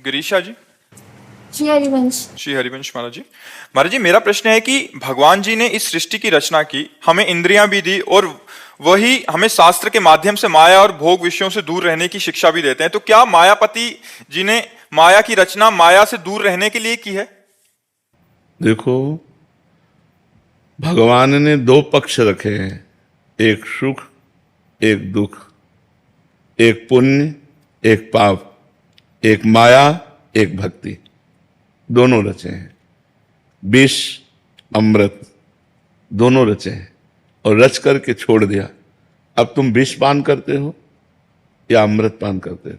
गिरीशा जी। श्री हरिवंश। श्री हरिवंश महाराज जी मेरा प्रश्न है कि भगवान जी ने इस सृष्टि की रचना की, हमें इंद्रियां भी दी और वही हमें शास्त्र के माध्यम से माया और भोग विषयों से दूर रहने की शिक्षा भी देते हैं। तो क्या मायापति जी ने माया की रचना माया से दूर रहने के लिए की है? देखो, भगवान ने दो पक्ष रखे हैं, एक सुख एक दुख, एक पुण्य एक पाप, एक माया एक भक्ति, दोनों रचे हैं। विष अमृत दोनों रचे हैं और रच करके छोड़ दिया। अब तुम विष पान करते हो या अमृत पान करते हो,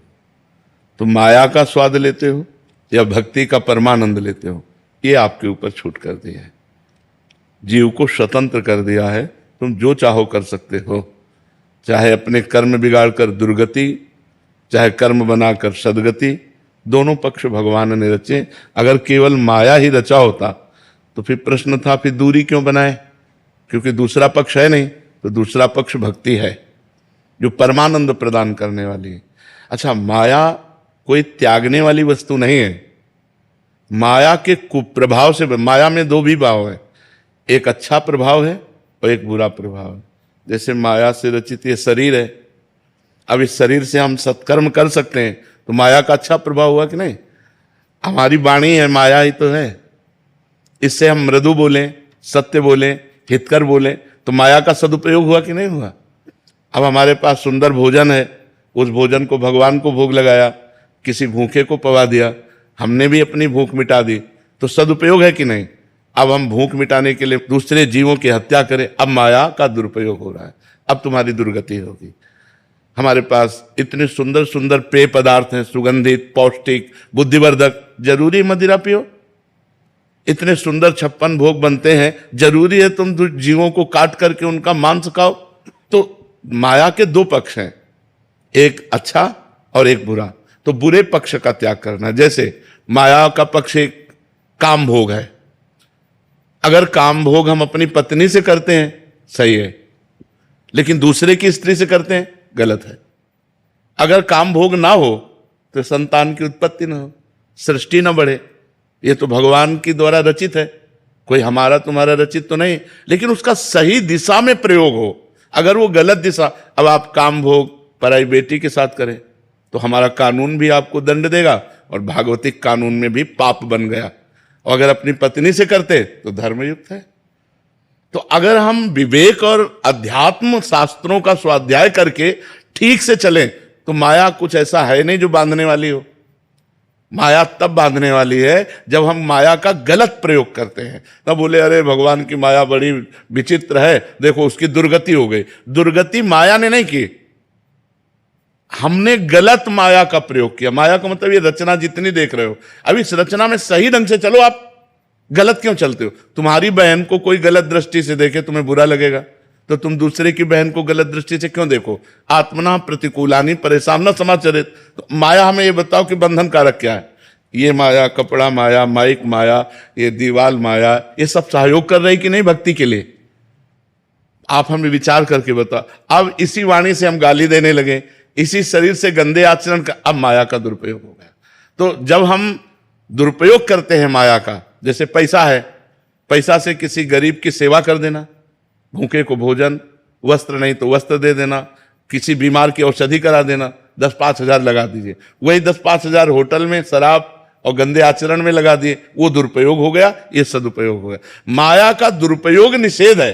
तुम माया का स्वाद लेते हो या भक्ति का परमानंद लेते हो, ये आपके ऊपर छूट कर दिया है। जीव को स्वतंत्र कर दिया है, तुम जो चाहो कर सकते हो, चाहे अपने कर्म बिगाड़कर दुर्गति, चाहे कर्म बनाकर सदगति, दोनों पक्ष भगवान ने रचे। अगर केवल माया ही रचा होता तो फिर प्रश्न था, फिर दूरी क्यों बनाए? क्योंकि दूसरा पक्ष है नहीं, तो दूसरा पक्ष भक्ति है जो परमानंद प्रदान करने वाली है। अच्छा, माया कोई त्यागने वाली वस्तु नहीं है। माया के कुप्रभाव से, माया में दो भी भाव है, एक अच्छा प्रभाव है और एक बुरा प्रभाव है। जैसे माया से रचित ये शरीर है, अब इस शरीर से हम सत्कर्म कर सकते हैं तो माया का अच्छा प्रभाव हुआ कि नहीं? हमारी वाणी है, माया ही तो है। इससे हम मृदु बोलें, सत्य बोलें, हितकर बोलें तो माया का सदुपयोग हुआ कि नहीं हुआ? अब हमारे पास सुंदर भोजन है, उस भोजन को भगवान को भोग लगाया, किसी भूखे को पवा दिया, हमने भी अपनी भूख मिटा दी, तो सदुपयोग है कि नहीं? अब हम भूख मिटाने के लिए दूसरे जीवों की हत्या करें, अब माया का दुरुपयोग हो रहा है, अब तुम्हारी दुर्गति होगी। हमारे पास इतने सुंदर सुंदर पेय पदार्थ हैं, सुगंधित, पौष्टिक, बुद्धिवर्धक, जरूरी मदिरा पियो? इतने सुंदर 56 भोग बनते हैं, जरूरी है तुम जीवों को काट करके उनका मांस खाओ? तो माया के दो पक्ष हैं, एक अच्छा और एक बुरा। तो बुरे पक्ष का त्याग करना। जैसे माया का पक्ष एक काम भोग है, अगर काम भोग हम अपनी पत्नी से करते हैं सही है, लेकिन दूसरे की स्त्री से करते हैं गलत है। अगर काम भोग ना हो तो संतान की उत्पत्ति ना हो, सृष्टि ना बढ़े। ये तो भगवान की द्वारा रचित है, कोई हमारा तुम्हारा रचित तो नहीं, लेकिन उसका सही दिशा में प्रयोग हो। अगर वो गलत दिशा, अब आप काम भोग पराई बेटी के साथ करें तो हमारा कानून भी आपको दंड देगा और भागवतिक कानून में भी पाप बन गया। और अगर अपनी पत्नी से करते तो धर्मयुक्त है। तो अगर हम विवेक और अध्यात्म शास्त्रों का स्वाध्याय करके ठीक से चलें तो माया कुछ ऐसा है नहीं जो बांधने वाली हो। माया तब बांधने वाली है जब हम माया का गलत प्रयोग करते हैं। तब बोले अरे भगवान की माया बड़ी विचित्र है, देखो उसकी दुर्गति हो गई। दुर्गति माया ने नहीं की, हमने गलत माया का प्रयोग किया। माया का मतलब ये रचना जितनी देख रहे हो, अब इस रचना में सही ढंग से चलो, आप गलत क्यों चलते हो? तुम्हारी बहन को कोई गलत दृष्टि से देखे तुम्हें बुरा लगेगा, तो तुम दूसरे की बहन को गलत दृष्टि से क्यों देखो? आत्मना प्रतिकूलानी परेशान न समाचरित। तो माया हमें ये बताओ कि बंधन कारक क्या है? ये माया, कपड़ा माया, माइक माया, ये दीवाल माया, ये सब सहयोग कर रही कि नहीं भक्ति के लिए? आप हमें विचार करके बताओ। अब इसी वाणी से हम गाली देने लगे, इसी शरीर से गंदे आचरण का, अब माया का दुरुपयोग हो गया। तो जब हम दुरुपयोग करते हैं माया का, जैसे पैसा है, पैसा से किसी गरीब की सेवा कर देना, भूखे को भोजन, वस्त्र नहीं तो वस्त्र दे देना, किसी बीमार की औषधि करा देना, 10-5 हजार लगा दीजिए। वही 10-5 हजार होटल में शराब और गंदे आचरण में लगा दिए, वो दुरुपयोग हो गया, ये सदुपयोग हो गया। माया का दुरुपयोग निषेध है,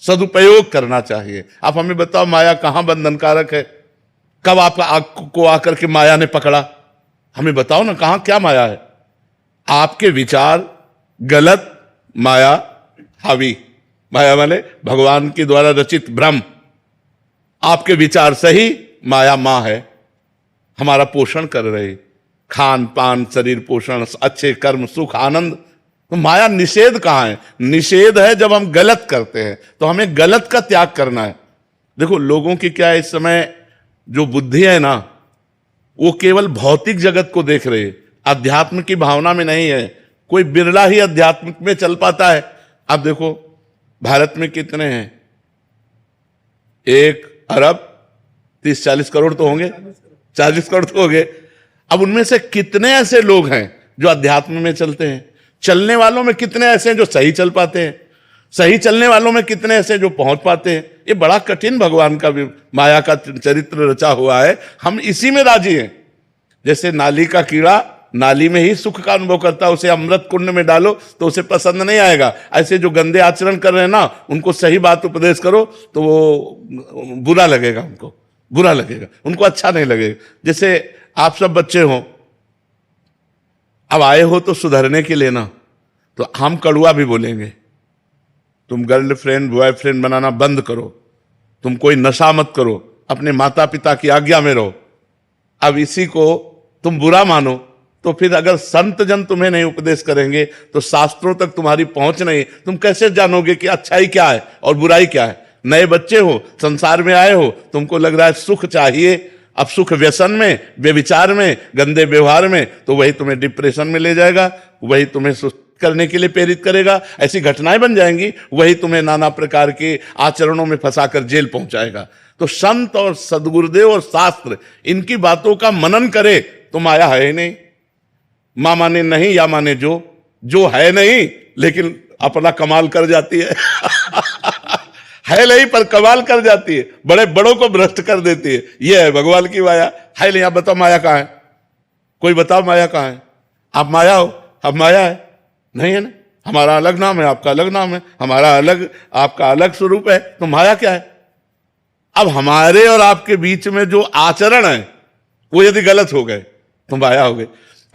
सदुपयोग करना चाहिए। आप हमें बताओ माया कहां बंधनकारक है? कब आपको आकर के माया ने पकड़ा? हमें बताओ ना, कहां क्या माया है? आपके विचार गलत, माया हावी। माया माने भगवान के द्वारा रचित भ्रम। आपके विचार सही, माया मां है, हमारा पोषण कर रही, खान पान, शरीर पोषण, अच्छे कर्म, सुख, आनंद। तो माया निषेध कहां है? निषेध है जब हम गलत करते हैं, तो हमें गलत का त्याग करना है। देखो लोगों की क्या है, इस समय जो बुद्धि है ना, वो केवल भौतिक जगत को देख रहे, अध्यात्म की भावना में नहीं है। कोई बिरला ही अध्यात्म में चल पाता है। अब देखो भारत में कितने हैं? 1 अरब 30-40 करोड़ तो होंगे, 40 करोड़ तो होंगे। अब उनमें से कितने ऐसे लोग हैं जो अध्यात्म में चलते हैं? चलने वालों में कितने ऐसे हैं जो सही चल पाते हैं? सही चलने वालों में कितने ऐसे हैं जो पहुंच पाते हैं? ये बड़ा कठिन भगवान का माया का चरित्र रचा हुआ है। हम इसी में राजी हैं। जैसे नाली का कीड़ा नाली में ही सुख का अनुभव करता है, उसे अमृत कुंड में डालो तो उसे पसंद नहीं आएगा। ऐसे जो गंदे आचरण कर रहे हैं ना, उनको सही बात उपदेश करो तो वो बुरा लगेगा, उनको बुरा लगेगा, उनको अच्छा नहीं लगेगा। जैसे आप सब बच्चे हो, अब आए हो तो सुधरने के लिए ना, तो हम कड़ुआ भी बोलेंगे। तुम गर्लफ्रेंड बॉयफ्रेंड बनाना बंद करो, तुम कोई नशा मत करो, अपने माता पिता की आज्ञा में रहो। अब इसी को तुम बुरा मानो तो फिर अगर संत जन तुम्हें नहीं उपदेश करेंगे तो शास्त्रों तक तुम्हारी पहुंच नहीं, तुम कैसे जानोगे कि अच्छाई क्या है और बुराई क्या है? नए बच्चे हो, संसार में आए हो, तुमको लग रहा है सुख चाहिए। अब सुख व्यसन में, व्यभिचार में, गंदे व्यवहार में, तो वही तुम्हें डिप्रेशन में ले जाएगा, वही तुम्हें सुस्त करने के लिए प्रेरित करेगा। ऐसी घटनाएं बन जाएंगी, वही तुम्हें नाना प्रकार के आचरणों में फंसाकर जेल पहुंचाएगा। तो संत और सदगुरुदेव और शास्त्र इनकी बातों का मनन करे तो माया है ही नहीं। मां माने नहीं या माने जो है नहीं, लेकिन अपना कमाल कर जाती है है नहीं पर कमाल कर जाती है, बड़े बड़ों को भ्रष्ट कर देती है। यह है भगवान की माया। है नहीं? आप बताओ माया कहां है? कोई बताओ माया कहां है? आप माया हो, हम माया है? नहीं है ना। हमारा अलग नाम है, आपका अलग नाम है, हमारा अलग, आपका अलग स्वरूप है, तो माया क्या है? अब हमारे और आपके बीच में जो आचरण है वो यदि गलत हो गए तो माया हो गई।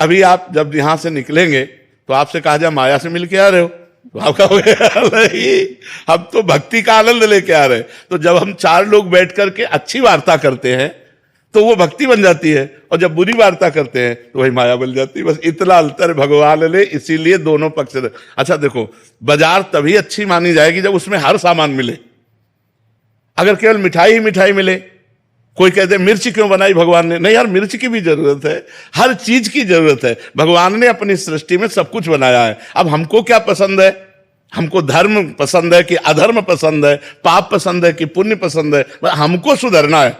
अभी आप जब यहां से निकलेंगे तो आपसे कहा जाए माया से मिल के आ रहे हो, तो आप कहोगे नहीं, हम तो भक्ति का आनंद लेके आ रहे हैं। तो जब हम चार लोग बैठ करके अच्छी वार्ता करते हैं तो वो भक्ति बन जाती है, और जब बुरी वार्ता करते हैं तो वही माया बन जाती है। बस इतना अंतर भगवान ने इसीलिए दोनों पक्ष। अच्छा देखो, बाजार तभी अच्छी मानी जाएगी जब उसमें हर सामान मिले। अगर केवल मिठाई ही मिठाई मिले, कोई कहते मिर्च क्यों बनाई भगवान ने? नहीं यार, मिर्च की भी जरूरत है, हर चीज की जरूरत है। भगवान ने अपनी सृष्टि में सब कुछ बनाया है। अब हमको क्या पसंद है? हमको धर्म पसंद है कि अधर्म पसंद है, पाप पसंद है कि पुण्य पसंद है? हमको सुधरना है।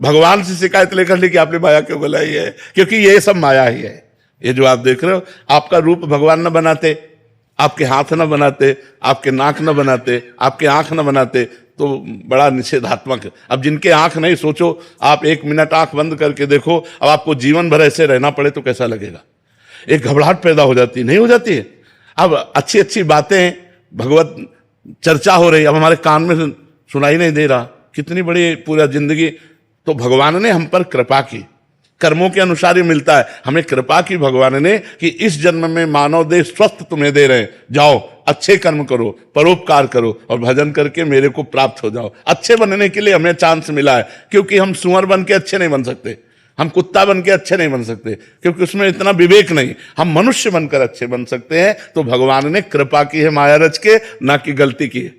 भगवान से शिकायत लेकर ली कि आपने माया क्यों बनाई है, क्योंकि ये सब माया ही है। ये जो आप देख रहे हो, आपका रूप भगवान न बनाते, आपके हाथ न बनाते, आपके नाक न बनाते, आपके आंख न बनाते, तो बड़ा निषेधात्मक है। अब जिनके आंख नहीं, सोचो आप 1 मिनट आंख बंद करके देखो, अब आपको जीवन भर ऐसे रहना पड़े तो कैसा लगेगा? एक घबराहट पैदा हो जाती है, नहीं हो जाती है? अब अच्छी अच्छी बातें, भगवत चर्चा हो रही, अब हमारे कान में सुनाई नहीं दे रहा। कितनी बड़ी पूरा जिंदगी, तो भगवान ने हम पर कृपा की, कर्मों के अनुसार ही मिलता है। हमें कृपा की भगवान ने कि इस जन्म में मानव देह स्वस्थ तुम्हें दे रहे हैं, जाओ अच्छे कर्म करो, परोपकार करो और भजन करके मेरे को प्राप्त हो जाओ। अच्छे बनने के लिए हमें चांस मिला है, क्योंकि हम सुअर बन के अच्छे नहीं बन सकते, हम कुत्ता बन के अच्छे नहीं बन सकते, क्योंकि उसमें इतना विवेक नहीं। हम मनुष्य बनकर अच्छे बन सकते हैं। तो भगवान ने कृपा की है माया रच के, ना कि गलती की है।